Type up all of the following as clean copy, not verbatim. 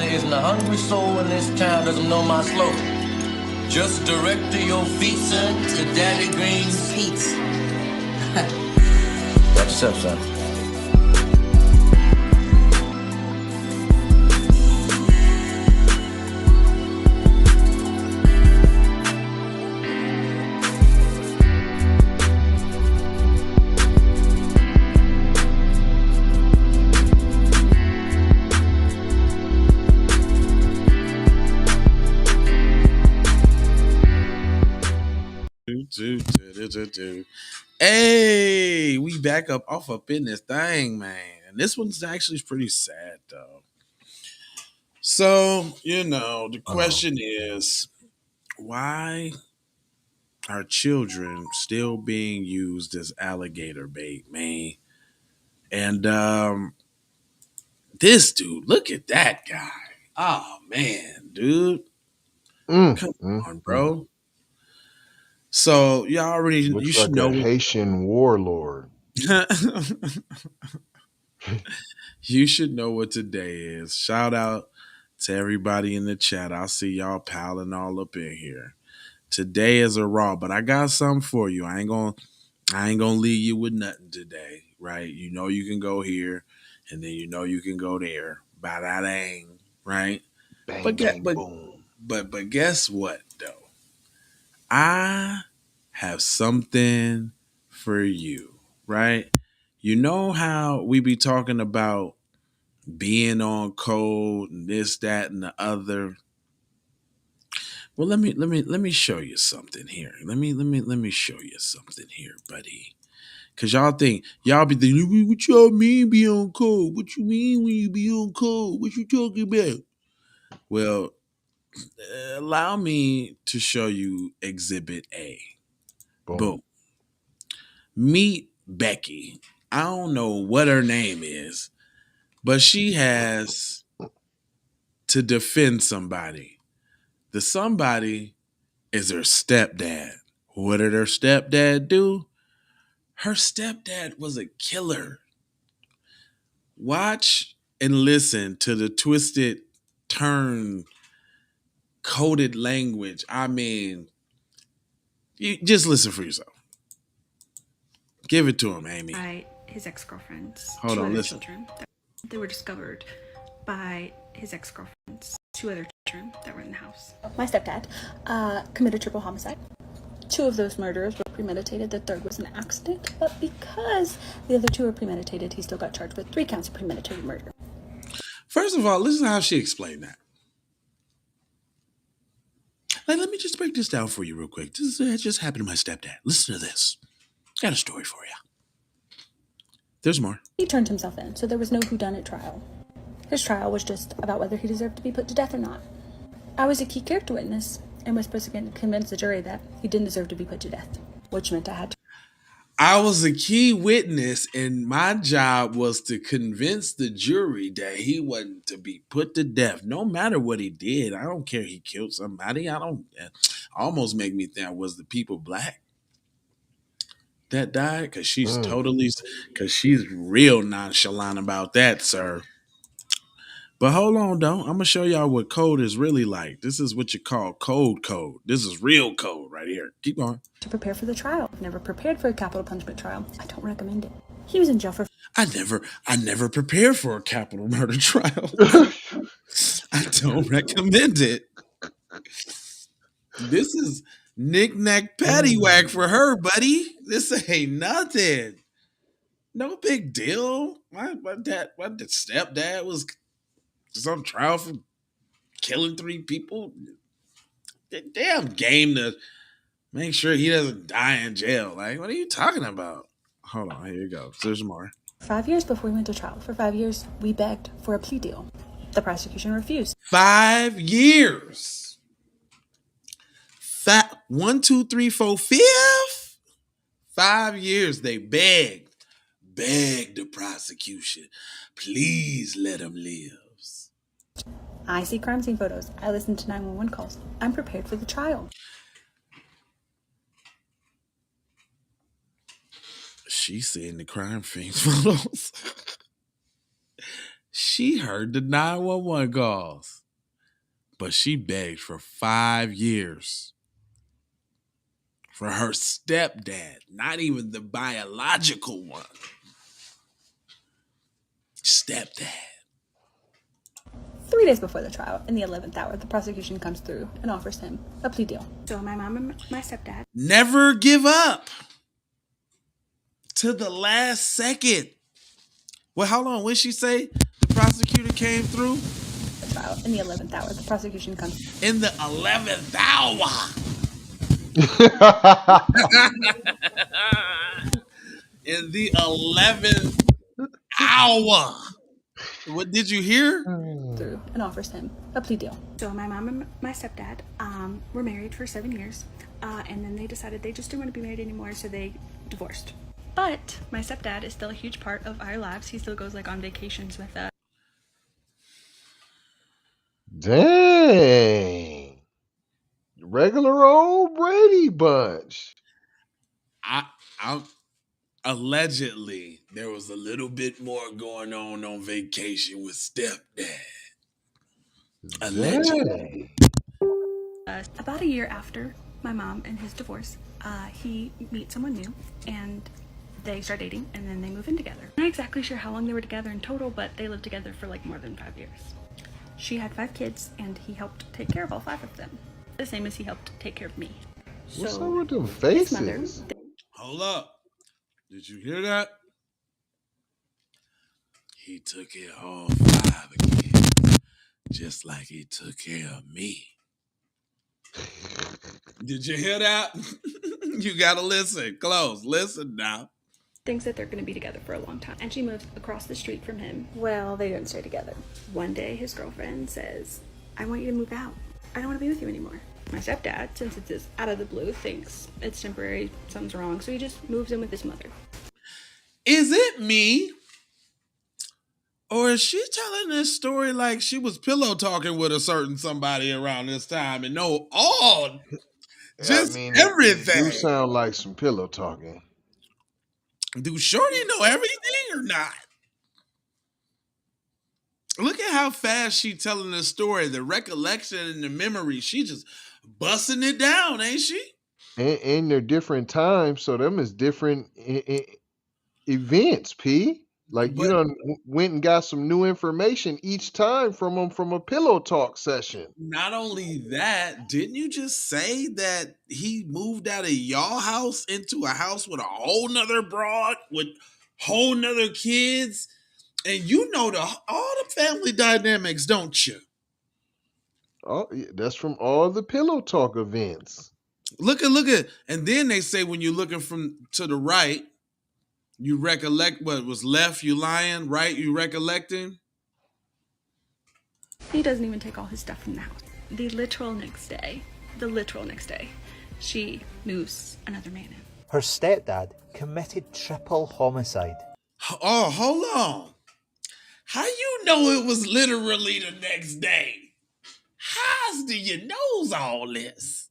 there isn't a hungry soul in this town doesn't know my slogan. Just direct to your feet, son, to Daddy Green's Pizza. Watch yourself, son. Hey, we back off up in this thing, man. And this one's actually pretty sad, though. So, the question is, why are children still being used as alligator bait, man? And this dude, look at that guy. Oh, man, dude. Come on, bro. So, y'all already, Looks you like should know. a Haitian warlord. You should know what today is. Shout out to everybody in the chat. I see y'all piling all up in here. Today is a raw, but I got something for you. I ain't gonna leave you with nothing today, right? You know you can go here, and then you know you can go there. Bada dang, right? Bang, bang, boom. But guess what though? I have something for you, right? You know how we be talking about being on code and this, that, and the other. Well, let me show you something here. Let me show you something here, buddy. Cause y'all be thinking, what y'all mean be on code? What you mean when you be on code? What you talking about? Well, allow me to show you Exhibit A. Boom. Meet Becky. I don't know what her name is, but she has to defend somebody. The somebody is her stepdad. What did her stepdad do? Her stepdad was a killer. Watch and listen to the twisted turn coded language. I mean, you just listen for yourself. Give it to him, Amy. By his ex-girlfriends. Hold two on, other listen. Children. They were discovered by his ex-girlfriends. Two other children that were in the house. My stepdad committed triple homicide. Two of those murders were premeditated. The third was an accident. But because the other two were premeditated, he still got charged with 3 counts of premeditated murder. First of all, listen to how she explained that. Let me just break this down for you real quick. This just happened to my stepdad. Listen to this. Got a story for you. There's more. He turned himself in, so there was no whodunit trial. His trial was just about whether he deserved to be put to death or not. I was a key character witness and was supposed to convince the jury that he didn't deserve to be put to death, which meant I had to. I was a key witness, and my job was to convince the jury that he wasn't to be put to death, no matter what he did. I don't care. He killed somebody. Almost make me think, was the people black that died? Because she's real nonchalant about that, sir. But hold on, though. I'm going to show y'all what code is really like. This is what you call code. This is real code right here. Keep going. To prepare for the trial. I've never prepared for a capital punishment trial. I don't recommend it. He was in jail for... I never prepared for a capital murder trial. I don't recommend it. This is knick-knack paddywhack for her, buddy. This ain't nothing. No big deal. My stepdad was just on trial for killing 3 people. Damn game to make sure he doesn't die in jail. Like, what are you talking about? Hold on, here you go. There's more. 5 years before we went to trial. For 5 years, we begged for a plea deal. The prosecution refused. 5 years. 1, 2, 3, 4, 5th. 5 years they begged the prosecution, please let him live. I see crime scene photos. I listen to 911 calls. I'm prepared for the trial. She's seeing the crime scene photos. She heard the 911 calls, but she begged for 5 years for her stepdad, not even the biological one. Stepdad. 3 days before the trial, in the 11th hour, the prosecution comes through and offers him a plea deal. So my mom and my stepdad. Never give up to the last second. Well, how long? When she say the prosecutor came through? The trial, in the 11th hour, the prosecution comes In the 11th hour. In the 11th hour. What did you hear? through and offers him a plea deal. So my mom and my stepdad were married for 7 years, and then they decided they just didn't want to be married anymore, so they divorced. But my stepdad is still a huge part of our lives. He still goes like on vacations with us. Dang. Regular old Brady Bunch. I allegedly there was a little bit more going on vacation with stepdad. Allegedly. About a year after my mom and his divorce, he meets someone new, and they start dating, and then they move in together. I'm not exactly sure how long they were together in total, but they lived together for like more than 5 years. She had 5 kids, and he helped take care of all 5 of them, the same as he helped take care of me. What's So up with them his mother, faces? Hold up. Did you hear that? He took care of all 5 again, just like he took care of me. Did you hear that? You gotta listen close. Listen now. thinks that they're going to be together for a long time, and she moves across the street from him. Well, they didn't stay together. One day, his girlfriend says, "I want you to move out. I don't want to be with you anymore." My stepdad, since it's just out of the blue, thinks it's temporary, something's wrong, so he just moves in with his mother. Is it me? Or is she telling this story like she was pillow talking with a certain somebody around this time and know all, just everything? You sound like some pillow talking. Do Shorty know everything or not? Look at how fast she telling the story. The recollection and the memory. She just busting it down, ain't she? And they're different times, so them is different events, P. Like you done went and got some new information each time from them from a pillow talk session. Not only that, didn't you just say that he moved out of y'all house into a house with a whole nother broad with whole nother kids? And you know all the family dynamics, don't you? Oh, yeah, that's from all the pillow talk events. Look at, and then they say when you're looking from to the right, you recollect what was left, you lying, right, you recollecting. He doesn't even take all his stuff from the house. The literal next day, she moves another man in. Her stepdad committed triple homicide. Oh, hold on. How you know it was literally the next day? How do you know all this?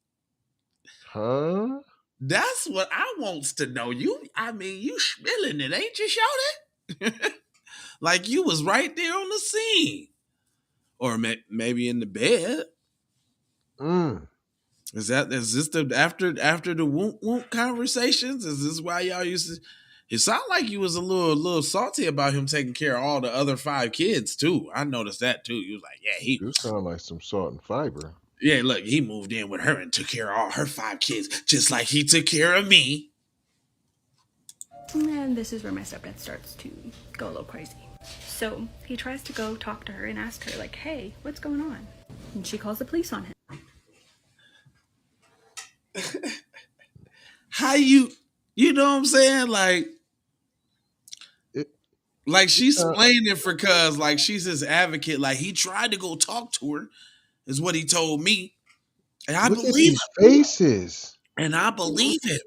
Huh? That's what I wants to know. You spilling it, ain't you, shorty? Like you was right there on the scene. Or maybe in the bed. Is this the after the whoop conversations? Is this why y'all used to? It sounded like you was a little salty about him taking care of all the other 5 kids too. I noticed that too. You was like, yeah, You sound like some salt and fiber. Yeah, look, he moved in with her and took care of all her 5 kids, just like he took care of me. And this is where my stepdad starts to go a little crazy. So he tries to go talk to her and ask her, like, hey, what's going on? And she calls the police on him. How you know what I'm saying? Like she's playing it for cuz like she's his advocate. Like he tried to go talk to her, is what he told me. And I believe his faces. And I believe it.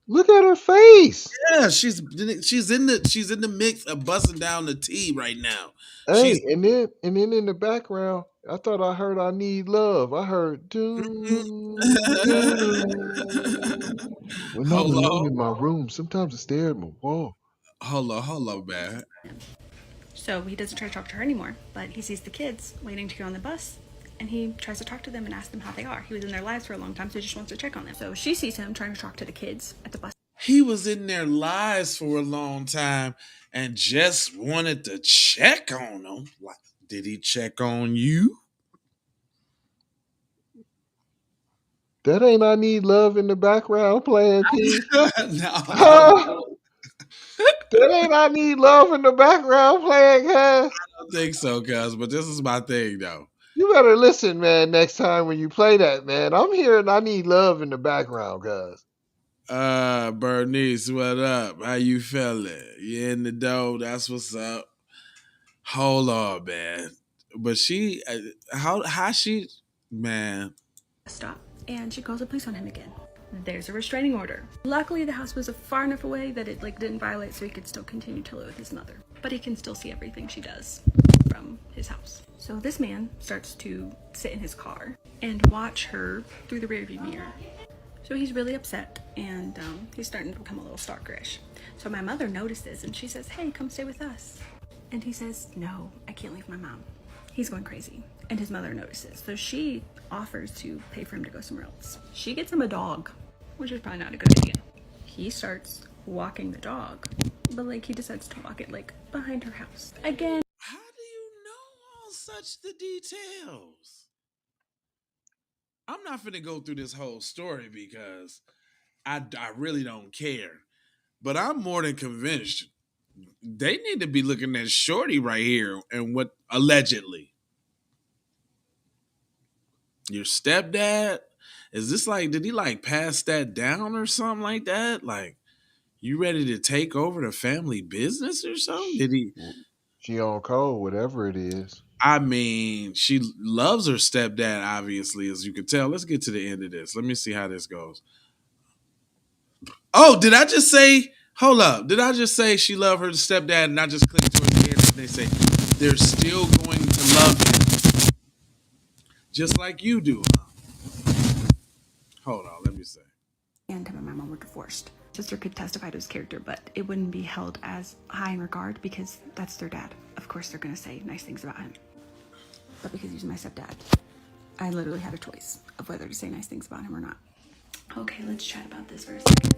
Look at her face. Yeah, she's in the mix of busting down the T right now. Hey, and then in the background, I thought I heard "I Need Love." I heard "Do." When I'm alone in my room, sometimes I stare at my wall. Hold on, man. So he doesn't try to talk to her anymore, but he sees the kids waiting to get on the bus, and he tries to talk to them and ask them how they are. He was in their lives for a long time, so he just wants to check on them. So she sees him trying to talk to the kids at the bus. He was in their lives for a long time and just wanted to check on them. Like, did he check on you? That ain't I Need Love in the background playing, T. No. That ain't I Need Love in the background playing, cuz. I don't think so, cuz, but this is my thing, though. You better listen, man, next time when you play that, man. I'm hearing I Need Love in the background, cuz. Bernice, what up? How you feeling? You in the dough? That's what's up. Hold on, man. But she, how she, man. Stop. And she calls the police on him again. There's a restraining order. Luckily, the house was far enough away that it didn't violate, so he could still continue to live with his mother. But he can still see everything she does from his house. So this man starts to sit in his car and watch her through the rearview mirror. So he's really upset, and he's starting to become a little stalkerish. So my mother notices, and she says, "Hey, come stay with us." And he says, "No, I can't leave my mom." He's going crazy. And his mother notices. So she offers to pay for him to go somewhere else. She gets him a dog, which is probably not a good idea. He starts walking the dog, but he decides to walk it behind her house. Again. How do you know all such the details? I'm not finna go through this whole story because I really don't care. But I'm more than convinced they need to be looking at Shorty right here and what allegedly. Your stepdad? Is this did he pass that down or something like that? You ready to take over the family business or something? Did he? She on code, whatever it is. I mean, she loves her stepdad, obviously, as you can tell. Let's get to the end of this. Let me see how this goes. Oh, did I just say, hold up. Did I just say she loved her stepdad and I just clicked to her ear and they say, they're still going to love him. Just like you do, huh? Hold on, let me say. And him and my mom were divorced. Sister could testify to his character, but it wouldn't be held as high in regard because that's their dad. Of course, they're going to say nice things about him. But because he's my stepdad, I literally had a choice of whether to say nice things about him or not. Okay, let's chat about this for a second.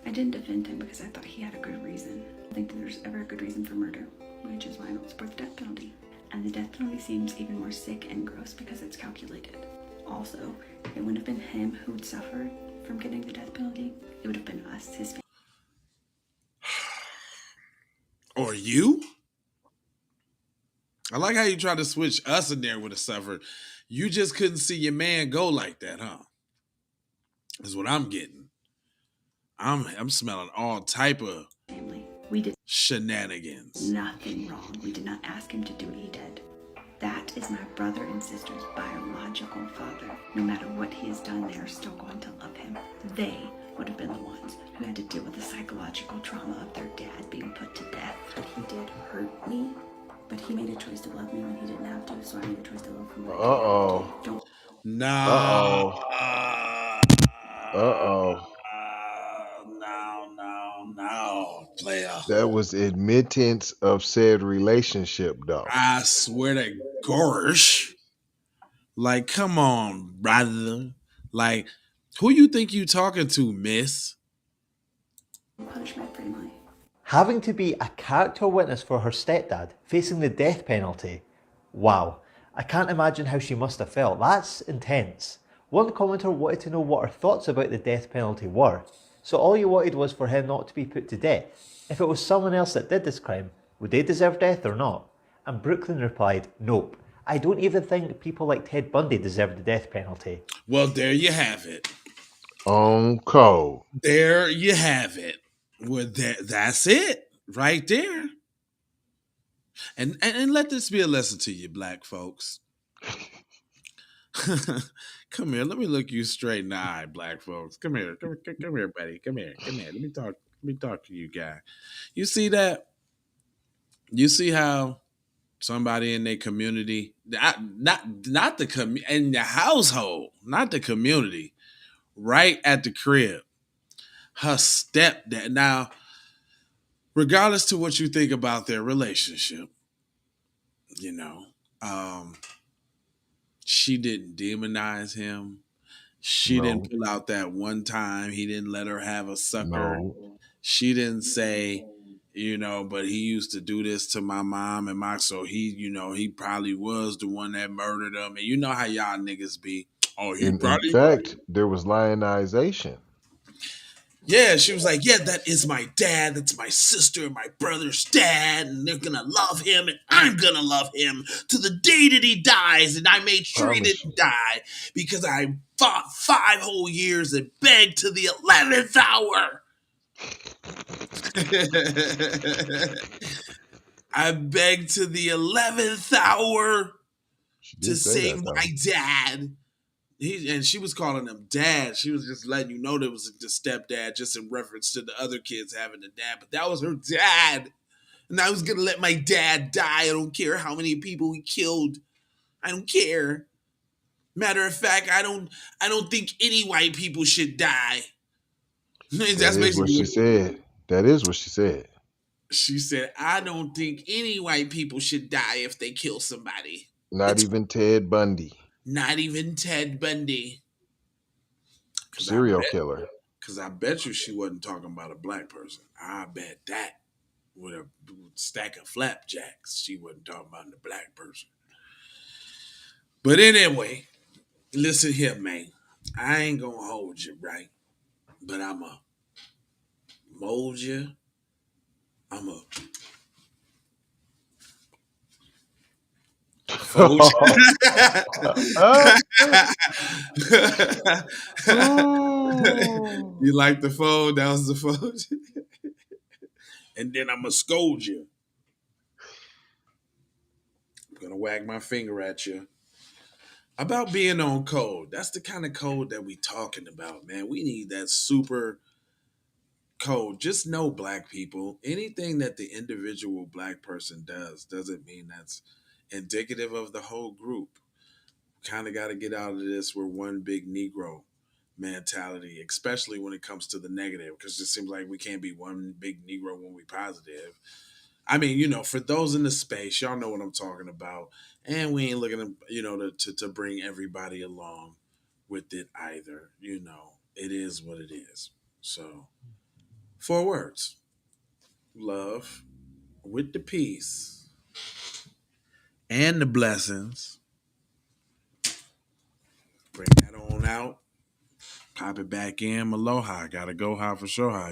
I didn't defend him because I thought he had a good reason. I don't think that there's ever a good reason for murder, which is why I don't support the death penalty. And the death penalty seems even more sick and gross because it's calculated. Also, it wouldn't have been him who would suffer from getting the death penalty. It would have been us, his family. Or you? I like how you try to switch us in there with a suffer. You just couldn't see your man go like that, huh? That's what I'm getting. I'm smelling all type of family. We did shenanigans. Nothing wrong. We did not ask him to do what he did. That is my brother and sister's biological father. No matter what he has done, they are still going to love him. They would have been the ones who had to deal with the psychological trauma of their dad being put to death. But he did hurt me, but he made a choice to love me when he didn't have to, so I made a choice to love him. Uh-oh. No. Uh-oh. No, player. That was admittance of said relationship, though. I swear to gosh. Come on, brother. Who you think you talking to, miss? Punishment for my... Having to be a character witness for her stepdad, facing the death penalty. Wow, I can't imagine how she must have felt. That's intense. One commenter wanted to know what her thoughts about the death penalty were. So all you wanted was for him not to be put to death. If it was someone else that did this crime, would they deserve death or not? And Brooklyn replied, nope. I don't even think people like Ted Bundy deserve the death penalty. Well, there you have it. On code. There you have it. Well, that's it right there. And let this be a lesson to you, black folks. Come here. Let me look you straight in the eye, black folks. Come here, buddy. Come here. Let me talk to you, guy. You see that? You see how somebody in their community, not the in the household, not the community, right at the crib, her stepdad. Now, regardless to what you think about their relationship, You know, she didn't demonize him. She didn't No, pull out that one time he didn't let her have a sucker. no. She didn't say, but he used to do this to my mom and my, so he, he probably was the one that murdered him. And you know how y'all niggas be. Oh, he In probably. fact, there was lionization. Yeah, she was like, yeah, that is my dad. That's my sister and my brother's dad. And they're going to love him. And I'm going to love him to the day that he dies. And I made sure he Promise you. didn't die because I fought 5 whole years and begged to the 11th hour. I begged to the 11th hour She to did say save that, though. my dad. And she was calling him dad. She was just letting you know there was the stepdad, just in reference to the other kids having a dad. But that was her dad. And I was going to let my dad die. I don't care how many people he killed. I don't care. Matter of fact, I don't think any white people should die. That That's is what basically she what said. That is what she said. she said. I don't think any white people should die if they kill somebody. Not It's even Ted Bundy, not even Ted Bundy. serial killer. Because I bet you she wasn't talking about a black person. I bet that with a stack of flapjacks, she wasn't talking about a black person. But anyway, listen here, man. I ain't going to hold you, right? But I'm going to mold you. I'm going to fold Oh. you like the fold? That was the fold. And then I'm going to scold you. I'm going to wag my finger at you. About being on code. That's the kind of code that we talking about, man. We need that super code. Just know, black people, anything that the individual black person does doesn't mean that's indicative of the whole group. Kind of got to get out of this we're one big Negro mentality, especially when it comes to the negative, because it seems like we can't be one big Negro when we positive. I mean, for those in the space, y'all know what I'm talking about. And we ain't looking to bring everybody along with it either. It is what it is. So, 4 words. Love with the peace and the blessings. Bring that on out. Pop it back in. Aloha. Gotta go high for sure.